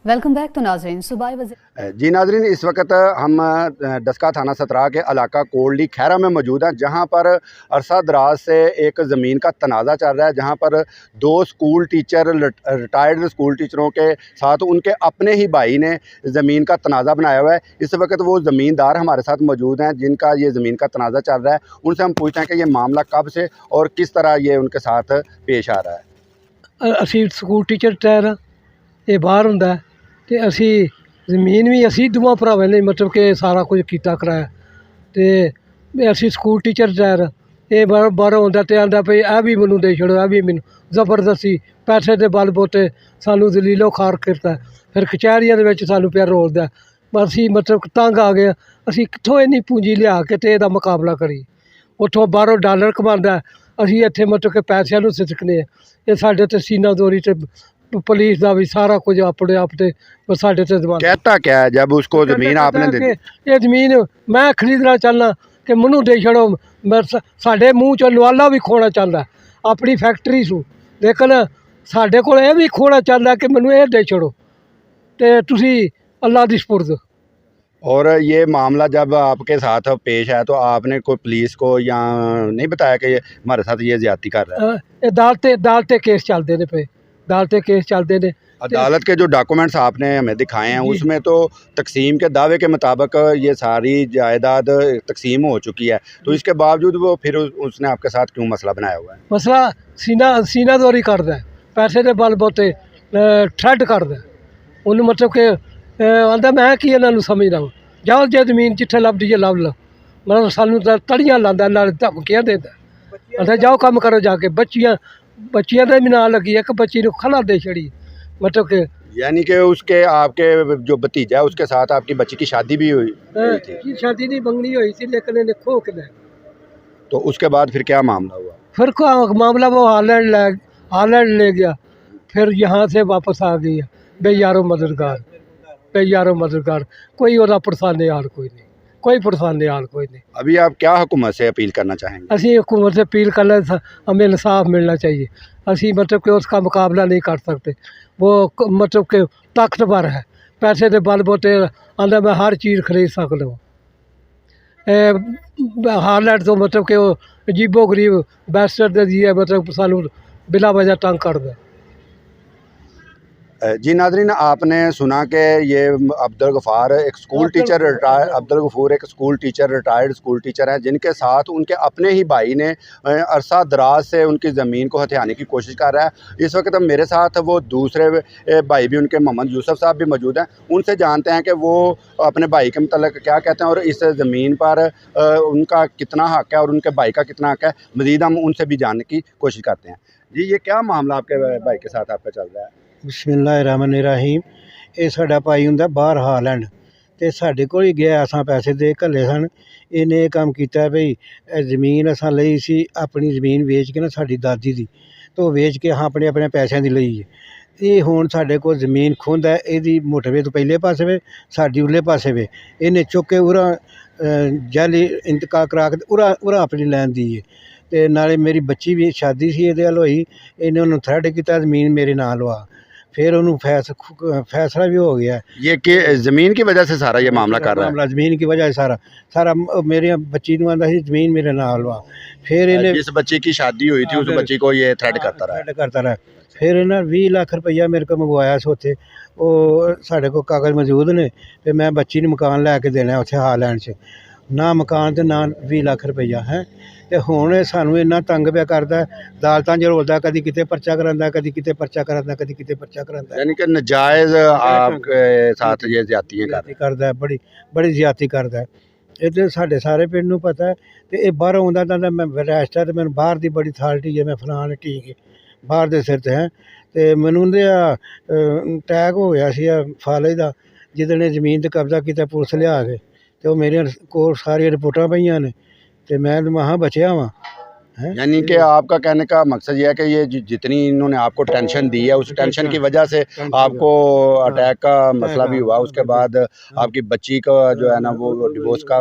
Welcome back तो नाजरीन सुबह जी नाजरीन, इस वक्त हम डस्का थाना सतरा के इलाका कोल्डी खैरा में मौजूद हैं, जहां पर अरसा दराज से एक ज़मीन का तनाज़ा चल रहा है, जहां पर दो स्कूल टीचर रिटायर्ड स्कूल टीचरों के साथ उनके अपने ही भाई ने ज़मीन का तनाज़ा बनाया हुआ है। इस वक्त वो ज़मींदार हमारे साथ मौजूद हैं जिनका ये ज़मीन का तनाज़ा चल रहा है। उनसे हम पूछते हैं कि ये मामला कब से और किस तरह ये उनके साथ पेश आ रहा है। ਅਸੀਂ ਸਕੂਲ ਟੀਚਰ ਰਿਟਾਇਰ ਹਾਂ। ਇਹ ਬਾਹਰ ਹੁੰਦਾ ਅਤੇ ਅਸੀਂ ਜ਼ਮੀਨ ਵੀ ਅਸੀਂ ਦੋਵਾਂ ਭਰਾਵਾਂ ਨੇ ਮਤਲਬ ਕਿ ਸਾਰਾ ਕੁਝ ਕੀਤਾ ਕਰਾਇਆ ਅਤੇ ਅਸੀਂ ਸਕੂਲ ਟੀਚਰ ਰਿਟਾਇਰ ਹਾਂ। ਇਹ ਬਾਹਰੋਂ ਆਉਂਦਾ ਅਤੇ ਆਉਂਦਾ ਵੀ ਇਹ ਵੀ ਮੈਨੂੰ ਦੇ ਛੱਡੋ, ਇਹ ਵੀ ਮੈਨੂੰ ਜ਼ਬਰਦਸਤੀ ਪੈਸੇ ਦੇ ਬਲ ਬੋਤੇ ਸਾਨੂੰ ਜ਼ਲੀਲੋ ਖਾਰ ਕਰਦਾ। ਫਿਰ ਕਚਹਿਰੀਆਂ ਦੇ ਵਿੱਚ ਸਾਨੂੰ ਪਿਆ ਰੋਲਦਾ। ਅਸੀਂ ਮਤਲਬ ਤੰਗ ਆ ਗਏ, ਅਸੀਂ ਕਿੱਥੋਂ ਇੰਨੀ ਪੂੰਜੀ ਲਿਆ ਕੇ ਅਤੇ ਇਹਦਾ ਮੁਕਾਬਲਾ ਕਰੀਏ। ਉੱਥੋਂ ਬਾਹਰੋਂ ਡਾਲਰ ਕਮਾਉਂਦਾ, ਅਸੀਂ ਇੱਥੇ ਮਤਲਬ ਕਿ ਪੈਸਿਆਂ ਨੂੰ ਸਿਸਕਨੇ। ਇਹ ਸਾਡੇ ਤੇ सीनादोरी ਤੇ पुलिस का भी सारा कुछ अपने आप से साढ़े से दबा। कहता क्या है जब उसको ज़मीन आपने दे दी? ये ज़मीन मैं खरीदना चाहना कि मैनू दे छड़ो। साढ़े मूँह चो लवाला भी खोना चाहता अपनी फैक्ट्री सू, लेकिन साढ़े को भी खोना चाहता कि मैनू ये दे छड़ो तो तुसी अल्लाह दी सपुर्द। और ये मामला जब आपके साथ पेश आया तो आपने कोई पुलिस को या नहीं बताया कि हमारे साथ ये ज्यादती कर रहा है? अदालत केस चलते हैं पे, अदालत केस चलते हैं। अदालत के जो डॉक्यूमेंट्स आपने हमें दिखाए हैं उसमें तो तकसीम के दावे के मुताबिक ये सारी जायदाद तकसीम हो चुकी है, तो इसके बावजूद वो फिर उसने आपके साथ क्यों मसला बनाया हुआ है? मसला सीनादोरी करता है, पैसे के बल बोते थ्रेड करता है। उन्होंने मतलब कि आंदा मैं कि इन्होंने समझदा वा, जाओ जे जमीन जिथे लभदी है लभ लो। मतलब सानू तड़ियाँ लांदा, नाल धमकियां देता। आंदा जाओ कम करो जाके। बच्चियां दे भी नाल लगी, एक बच्ची नूं खला दे छड़ी। मतलब कि यानी कि उसके आपके जो भतीजा है उसके साथ आपकी बच्ची की शादी भी हुई थी? शादी नहीं मंगनी हुई थी, लेकिन इन्हें खो के ले। तो उसके बाद फिर क्या मामला हुआ? फिर मामला वो हालैंड ले गया, फिर यहाँ से वापस आ गई है। बेयारो मददगार, बेयारो मददगार, कोई और परेशानी हाल कोई नहीं, कोई परेशानी हाल कोई नहीं। अभी आप क्या हुकूमत से अपील करना चाहेंगे? असी हुकूमत से अपील करना, हमें इंसाफ मिलना चाहिए। असी मतलब कि उसका मुकाबला नहीं कर सकते। वो मतलब कि ताकतवर है, पैसे के बल बोते आंदा मैं हर चीज़ खरीद सकता हूँ। हालैंड तो मतलब कि वो अजीबो गरीब बैस्टर दे दिए, मतलब सानू बिला वजह तंग कर दे। जी नाजरीन, आपने सुना कि ये अब्दुल गफ़ार एक school teacher retired school teacher हैं, जिनके साथ उनके अपने ही भाई ने अरसा दराज से उनकी ज़मीन को हथियाने की कोशिश कर रहा है। इस वक्त मेरे साथ वो दूसरे भाई भी उनके मोहम्मद यूसुफ साहब भी मौजूद हैं। उनसे जानते हैं कि वो अपने भाई के मतलब क्या कहते हैं और इस ज़मीन पर उनका कितना हक़ है और उनके भाई का कितना हक़ है। मज़ीद हम उनसे भी जानने की कोशिश करते हैं। जी, ये क्या मामला आपके भाई के साथ आपका चल रहा है? बिस्मिल्लाहिर्रहमानिर्रहीम। ये साडा भाई हुंदा बाहर हालैंड ते साडे कोल ही गया, असां पैसे दे घल्ले सन। इन्हें ये काम कीता भई ज़मीन असां लई सी, अपनी ज़मीन वेच के ना साडी दादी दी, तो वेच के असां अपने अपने पैसों की लई है। ये हुण साडे कोल ज़मीन खुंद है, इहदी मोटरवे तो पहले पासे वे, साडी उरले पासे वे। इन्हें चुक के उरा जाली इंतकाल करा के उरा अपनी लैन दी है। ते नाले मेरी बच्ची भी शादी सी इहदे नाल होई, इन्हें उन्होंने थ्रेड किया ज़मीन मेरे नाल लवा, फिर उन्होंने फैसला भी हो गया। ये कि ज़मीन की वजह से सारा ये मामला कर रहा है? ज़मीन की वजह से सारा मेरी बच्ची नूं आंदा सी ज़मीन मेरे नाल लवा। फिर इन्हें जिस बच्ची की शादी हुई थी उस बच्ची को ये थ्रेड करता रहा। फिर इन्हें 20 लाख रुपया मेरे को मंगवाया सी उत्थे। वो साढ़े को कागज़ मौजूद ने, तो मैं बच्ची नूं मकान लैके देना उत्थे हालैंड च, ना मकान ते ना 20 लाख रुपया है। तो हुण सानू इन्ना तंग पिया करदा, अदालतां च रोलदा, कदी किते पर्चा करांदा, कदी किते पर्चा करांदा, कदी किते पर्चा करांदा। यानी कि नजायज़ आपके साथ ये ज्यादतियां करदा, बड़ी ज्यादती करदा। ये तो साढ़े सारे पिंड नूं पता है। तो ये बाहरों आउंदा तां मैं रैस्ट है, तो मैनूं बाहर दी बड़ी अथॉरिटी है, मैं फलान ठीक है बाहर दे सिर ते हैं। तो मैनूं अटैक हो गया सी फालज दा, जिहदे ज़मीन ते कब्जा कीता पुलिस लिया के, तो मेरे कोल सारियां रिपोर्टां पईयां ने, तो मैं महा बचिया वां। हैं। यानी कि आपका कहने का मकसद ये है कि ये जितनी इन्होंने आपको टेंशन दी है, उस टेंशन की वजह से आपको अटैक का मसला भी हुआ, उसके बाद आपकी बच्ची का जो है ना वो डिवोर्स का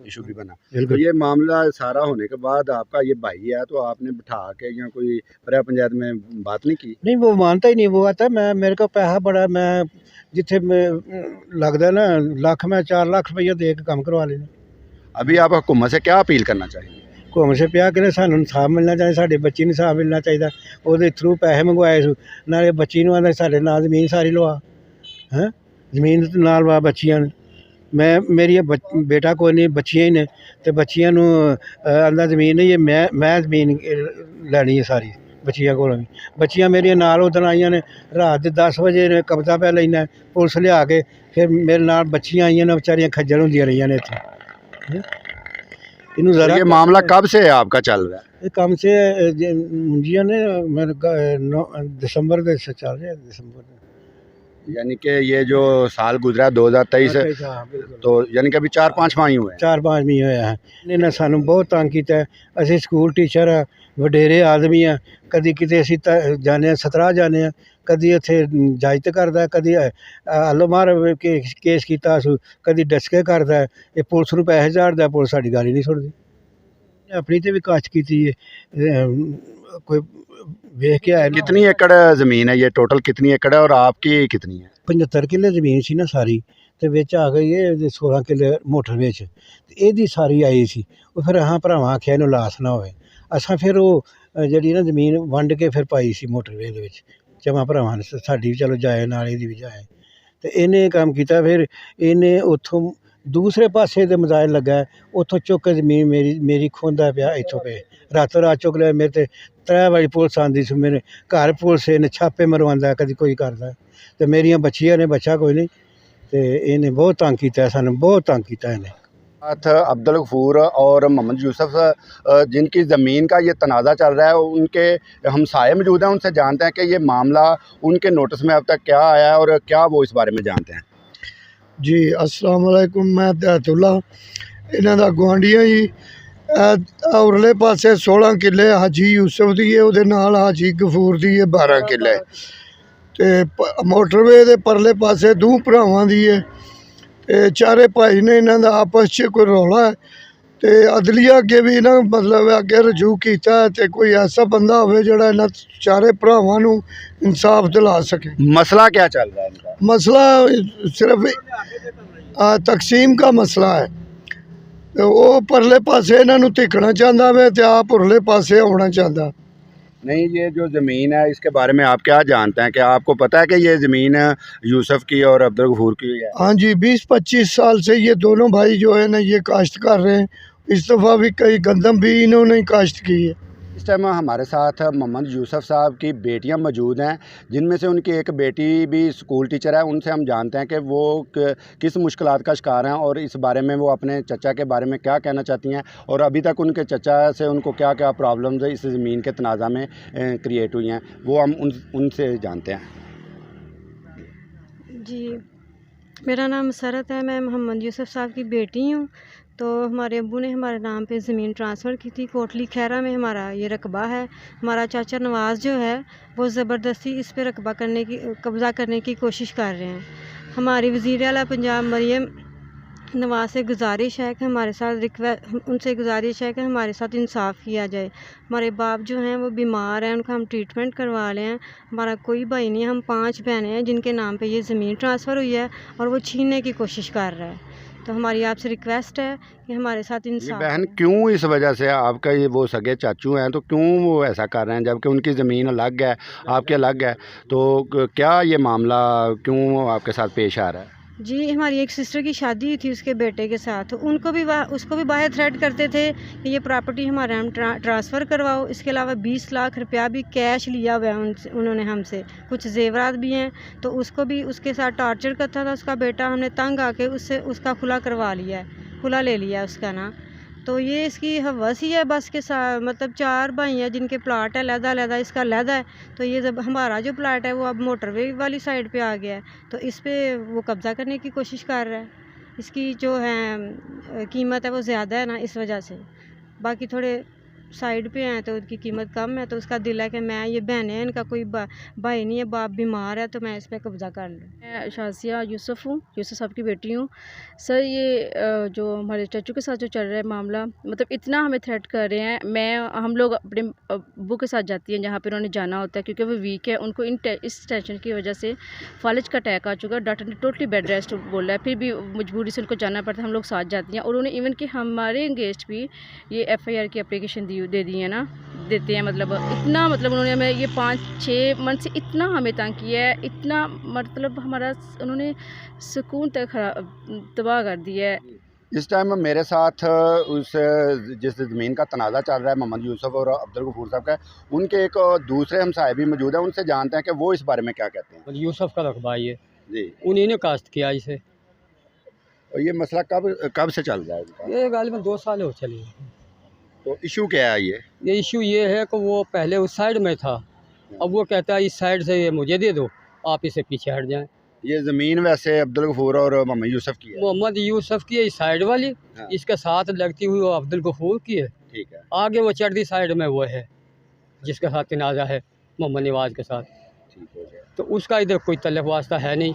इशू भी बना। तो बिल्कुल। ये मामला सारा होने के बाद आपका ये भाई है, तो आपने बिठा के या कोई पंचायत में बात नहीं की? नहीं, वो मानता ही नहीं। वो आता मैं मेरे को पैसा बड़ा, मैं जिथे लगता ना लख, मैं 4 लाख रुपया दे के काम करवा लेना। अभी आप हुकूमत से क्या अपील करना चाहिए? हुकूमत से पिया कि सानू इंसाफ मिलना चाहिए, साडी बच्ची नूं इंसाफ मिलना चाहिए। ਉਹਦੇ थ्रू पैसे मंगवाए सू, नाले बच्ची नूं आंदा साडे नाल ज़मीन सारी लवा, हैं ज़मीन नाल वा बच्चियां नूं। मैं मेरी बेटा कोई नहीं, बच्चियां ही ने, ते बच्चियां नूं आंदा ज़मीन नहीं, मैं ज़मीन लैनी है सारी बच्चियां कोलों भी। बच्चियां मेरियां नाल उदन आईयां ने, रात दे 10 बजे ने कब्जा पै लैना, पुलिस लिया के फिर मेरे नाल बच्चियां आईयां ने, बेचारियां खज्जल होंदियां रहियां ने इत्थे। इनू ज़रा ये मामला कब से आपका चल रहा है? ये कम से मुंजिया ने मेरे दिसंबर दे से चल रहा है, दिसंबर यानी कि ये जो साल गुजरा 2023 तो यानी कि अभी 4-5 माह ही हुए हैं। 4-5 ਮਹੀਨੇ ਹੋਇਆ ਹੈ। ਇਹਨਾਂ ਸਾਨੂੰ ਬਹੁਤ ਤੰਗ ਕੀਤਾ ਹੈ। ਅਸੀਂ ਸਕੂਲ ਟੀਚਰ ਆ, ਵਡੇਰੇ ਆਦਮੀ ਆ, ਕਦੀ ਕਿਤੇ ਅਸੀਂ ਜਾਂਦੇ ਹਾਂ, ਸਤਰਾਹ ਜਾਂਦੇ ਹਾਂ, ਕਦੀ ਇੱਥੇ ਇਜਾਜ਼ਤ ਕਰਦਾ, ਕਦੀ ਆਲੋਮਾਰ ਕੇਸ ਕੀਤਾ ਸੂ, ਕਦੀ ਡਸਕੇ ਕਰਦਾ। ਇਹ ਪੁਲਿਸ ਨੂੰ ਪੈਸੇ ਝਾੜਦਾ, ਪੁਲਿਸ ਸਾਡੀ ਗੱਲ ਹੀ ਨਹੀਂ ਸੁਣਦੀ। अपनी तो भी काश की थी, कोई वेख के आया। कितनी एकड़ ज़मीन है ये? टोटल कितनी एकड़ है और आपकी कितनी है? 75 किले ज़मीन सी ना सारी, ते विच आ गई ये 16 किले मोटर विच, ते इहदी सारी आई सी। ਉਹ ਫਿਰ ਅਹਾਂ ਭਰਾਵਾਂ ਆਖਿਆ ਇਹਨੂੰ ਲਾਸ ਨਾ ਹੋਵੇ। ਅਸਾਂ ਫਿਰ ਉਹ ਜਿਹੜੀ ਨਾ ਜ਼ਮੀਨ ਵੰਡ ਕੇ ਫਿਰ ਪਾਈ ਸੀ ਮੋਟਰਵੇ ਦੇ ਵਿੱਚ, ਚਵਾਂ ਭਰਾਵਾਂ ਨੇ। ਸਾਡੀ ਵੀ ਚਲੋ ਜਾਏ ਨਾਲ, ਇਹਦੀ ਵੀ ਜਾਏ। ਤੇ ਇਹਨੇ ਕੰਮ ਕੀਤਾ, ਫਿਰ ਇਹਨੇ ਉੱਥੋਂ ਦੂਸਰੇ ਪਾਸੇ ਦੇ ਮਜ਼ਾਇਲ ਲੱਗਾ, ਉੱਥੋਂ ਚੁੱਕ ਕੇ ਜ਼ਮੀਨ ਮੇਰੀ ਖੋਂਦਾ ਪਿਆ ਇੱਥੋਂ ਪਏ। ਰਾਤੋਂ ਰਾਤ ਚੁੱਕ ਲਿਆ। ਮੇਰੇ ਤੇ 3 ਵਾਰੀ ਪੁਲਿਸ ਆਉਂਦੀ ਸੀ, ਮੇਰੇ ਘਰ ਪੁਲਿਸ ਇਹਨੇ ਛਾਪੇ ਮਰਵਾਉਂਦਾ, ਕਦੀ ਕੋਈ ਕਰਦਾ। ਤੇ ਮੇਰੀਆਂ ਬੱਚੀਆਂ ਨੇ, ਬੱਚਾ ਕੋਈ ਨਹੀਂ। ਤੇ ਇਹਨੇ ਬਹੁਤ ਤੰਗ ਕੀਤਾ ਸਾਨੂੰ, ਬਹੁਤ ਤੰਗ ਕੀਤਾ ਇਹਨੇ। साथ अब्दुल गफूर और मोहम्मद यूसुफ जिनकी ज़मीन का ये तनाज़ा चल रहा है, उनके हमसाये मौजूद हैं। उनसे जानते हैं कि ये मामला उनके नोटिस में अब तक क्या आया है और क्या वो इस बारे में जानते हैं। जी अस्सलाम वालेकुम, मैं दयातुल्ला इन्हां दा गुआंढियां जी। उरले पासे 16 किले हाजी यूसुफ दी है, उहदे नाल हाजी गफूर दी है 12 किले, ते मोटरवे दे परले पासे 2 भरावां दी है। ते चारे भाई ने, इन्हां दा आपस च कोई रौला है। ते अदलिया अगे भी ना मतलब अगे रजू किया है, ते कोई ऐसा बंदा होवे जिहड़ा इन्हां चारे भरावां नूं इंसाफ दिला सके। मसला क्या चल रहा है इनका? मसला सिर्फ तकसीम का मसला है। तो वो परले पासे इन्हां नूं धिकना चाहता वे, ते आप उरले पासे आउणा चाहता। नहीं, ये जो ज़मीन है इसके बारे में आप क्या जानते हैं? क्या आपको पता है कि ये ज़मीन यूसुफ की और अब्दुल गफूर की है? हाँ जी, 20-25 साल से ये दोनों भाई जो है ना ये काश्त कर रहे हैं। इस दफ़ा भी कई गंदम भी इन्होंने ही काश्त की है। इस टाइम हमारे साथ मोहम्मद यूसुफ साहब की बेटियां मौजूद हैं, जिनमें से उनकी एक बेटी भी स्कूल टीचर है। उनसे हम जानते हैं कि वो किस मुश्किलात का शिकार हैं और इस बारे में वो अपने चचा के बारे में क्या कहना चाहती हैं और अभी तक उनके चचा से उनको क्या क्या प्रॉब्लम्स इस ज़मीन के तनाज़ा में क्रिएट हुई हैं, वो हम उनसे जानते हैं। जी, मेरा नाम मसरत है, मैं मोहम्मद यूसुफ साहब की बेटी हूँ। तो हमारे अब्बू ने हमारे नाम पे ज़मीन ट्रांसफ़र की थी। कोटली खैरा में हमारा ये रकबा है। हमारा चाचा नवाज़ जो है वो ज़बरदस्ती इस पे रकबा कब्ज़ा करने की कोशिश कर रहे हैं। हमारी वज़ीर आला पंजाब मरियम नवाज़ से गुजारिश है कि उनसे गुजारिश है कि हमारे साथ इंसाफ़ किया जाए। हमारे बाप जो हैं वो बीमार हैं, उनका हम ट्रीटमेंट करवा रहे हैं। हमारा कोई भाई नहीं है, हम 5 बहनें हैं जिनके नाम पे ये ज़मीन ट्रांसफ़र हुई है और वो छीनने की कोशिश कर रहा है। तो हमारी आपसे रिक्वेस्ट है कि हमारे साथ इंसाफ। बहन क्यों इस वजह से आपका ये वो सगे चाचू हैं तो क्यों वो ऐसा कर रहे हैं जबकि उनकी ज़मीन अलग है, आपके अलग है? तो क्या ये मामला क्यों आपके साथ पेश आ रहा है? जी, हमारी एक सिस्टर की शादी हुई थी उसके बेटे के साथ, तो उसको भी बाहर थ्रेट करते थे कि ये प्रॉपर्टी हमारे हम ट्रांसफ़र करवाओ। इसके अलावा 20 लाख रुपया भी कैश लिया हुआ है उन्होंने हमसे, कुछ जेवरात भी हैं। तो उसको भी उसके साथ टॉर्चर करता था उसका बेटा। हमने तंग आके उसका खुला करवा लिया है, खुला ले लिया है उसका ना। तो ये इसकी हवस ही है बस के साथ। मतलब 4 भाई हैं जिनके प्लाट है लहदा, इसका लहदा है। तो ये जब हमारा जो प्लाट है वो अब मोटरवे वाली साइड पे आ गया है, तो इस पे वो कब्ज़ा करने की कोशिश कर रहा है। इसकी जो है कीमत है वो ज़्यादा है ना, इस वजह से। बाकी थोड़े साइड पे हैं तो उनकी कीमत कम है, तो उसका दिल है कि मैं, ये बहनें हैं, इनका कोई भाई नहीं है, बाप बीमार है, तो मैं इस पर कब्ज़ा कर लूँ। मैं शाज़िया यूसुफ़ हूँ, यूसुफ़ साहब की बेटी हूँ। सर ये जो हमारे चाचू के साथ जो चल रहा है मामला, मतलब इतना हमें थ्रेट कर रहे हैं। हम लोग अपने अब्बू के साथ जाती हैं जहाँ पे उन्होंने जाना होता है, क्योंकि वो वीक है, उनको इस टेंशन की वजह से फालिज का अटैक आ चुका है। डॉक्टर ने टोटली बेड रेस्ट बोला है, फिर भी मजबूरी से उनको जाना पड़ता है, हम लोग साथ जाती हैं। और उन्होंने इवन कि हमारे अगेंस्ट भी ये FIR की एप्लीकेशन दे दी है ना, देते हैं। मतलब इतना, मतलब उन्होंने हमें ये 5-6 मंथ से इतना हमें तंग किया है, इतना मतलब हमारा उन्होंने सुकून तक तबाह कर दिया है। इस टाइम मेरे साथ जिस ज़मीन का तनाज़ा चल रहा है मोहम्मद यूसुफ और अब्दुल गफूर साहब का, उनके एक दूसरे हमसाये भी मौजूद हैं। उनसे जानते हैं कि वो इस बारे में क्या कहते हैं। यूसुफ का रकबा ये जी, उन्हीं ने कास्ट किया इसे। और ये मसला कब से चल रहा है इनका? ये गालिबन 2 साल हो चले। तो इशू क्या है ये? इशू ये है कि वो पहले उस साइड में था, अब वो कहता है इस साइड से ये मुझे दे दो, आप इसे पीछे हट जाएं। ये ज़मीन वैसे अब्दुल गफूर और मोहम्मद यूसुफ की है। मोहम्मद यूसुफ की है इस साइड वाली, हाँ। इसके साथ लगती हुई वो अब्दुल गफूर की है। ठीक है, आगे वो चढ़ती साइड में वो है जिसके साथ तनाज़ा है मोहम्मद नवाज़ के साथ। ठीक हो गया। तो उसका इधर कोई तल्लुक़ वास्ता है नहीं।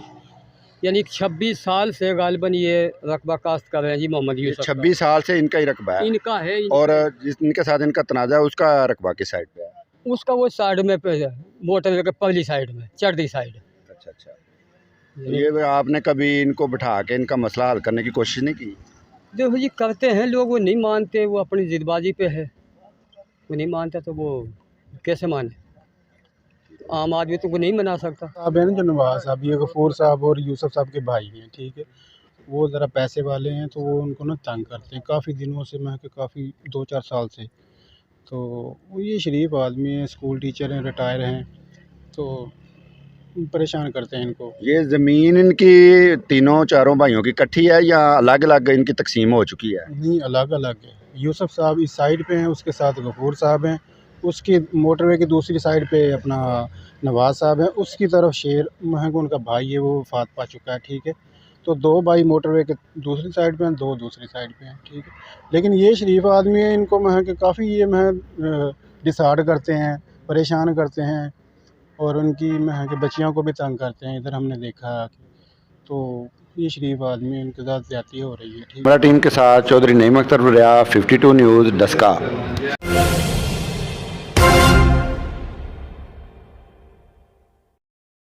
यानी 26 साल से गालिबन ये रकबा कास्ट कर रहे हैं जी मोहम्मद यूसुफ। 26 साल से इनका ही रकबा है। इनका है और जिनके साथ इनका तनाज़ा है उसका रकबा किस साइड पे है? उसका वो साइड में मोटर के पहली साइड में, चढ़ती साइड। अच्छा अच्छा। तो ये आपने कभी इनको बिठा के इनका मसला हल करने की कोशिश नहीं की? देखो जी करते हैं लोग, वो नहीं मानते, वो अपनी जिदबाजी पे है, वो नहीं मानता तो वो कैसे माने। आम आदमी तो वो नहीं मना सकता। साहब है ना जो नवाज साहब, ये गफूर साहब और यूसुफ साहब के भाई हैं, ठीक है। वो ज़रा पैसे वाले हैं तो वो उनको ना तंग करते हैं काफ़ी दिनों से, मैं कि काफ़ी 2-4 साल से। तो वो ये शरीफ आदमी हैं, स्कूल टीचर हैं, रिटायर हैं, तो परेशान करते हैं इनको। ये ज़मीन इनकी तीनों चारों भाइयों की इकट्ठी है या अलग अलग इनकी तकसीम हो चुकी है? नहीं, अलग अलग है। यूसुफ साहब इस साइड पे हैं, उसके साथ गफूर साहब हैं, उसकी मोटरवे की दूसरी साइड पे अपना नवाज साहब हैं, उसकी तरफ शेर महंग उनका भाई है, वो वफात पा चुका है, ठीक है। तो 2 भाई मोटरवे के दूसरी साइड पे हैं, 2 दूसरी साइड पे हैं, ठीक है। लेकिन ये शरीफ आदमी है, इनको महंग के काफ़ी ये महंग डिसार्ड करते हैं, परेशान करते हैं, और उनकी महंग के बच्चियों को भी तंग करते हैं। इधर हमने देखा तो ये शरीफ आदमी, उनके साथ ज़्यादती हो रही है, ठीक है। हमारा टीम के साथ चौधरी नईम अख्तर, 52 न्यूज़, डस्का।